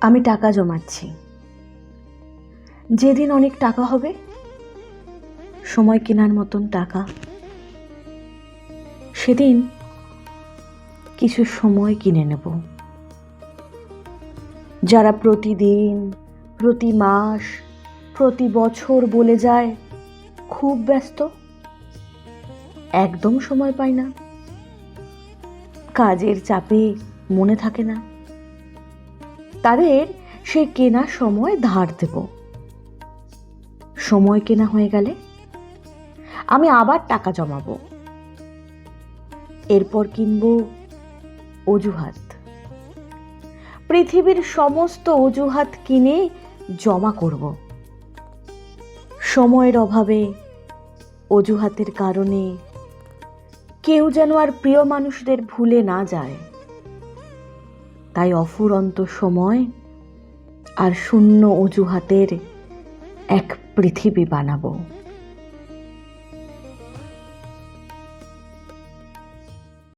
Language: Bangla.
আমি টাকা জমাচ্ছি। যেদিন অনেক টাকা হবে, সময় কেনার মতন টাকা, সেদিন কিছু সময় কিনে নেব। যারা প্রতিদিন, প্রতি মাস, প্রতি বছর বলে যায় খুব ব্যস্ত, একদম সময় পায় না, কাজের চাপে মনে থাকে না, তাদের সেই কেনা সময় ধার দেব। সময় কেনা হয়ে গেলে আমি আবার টাকা জমাবো। এরপর কিনবো অজুহাত। পৃথিবীর সমস্ত অজুহাত কিনে জমা করব। সময়ের অভাবে, অজুহাতের কারণে কেউ যেন আর প্রিয় মানুষদের ভুলে না যায়। তাই অফুরন্ত সময় আর শূন্য অজুহাতের এক পৃথিবী বানাবো।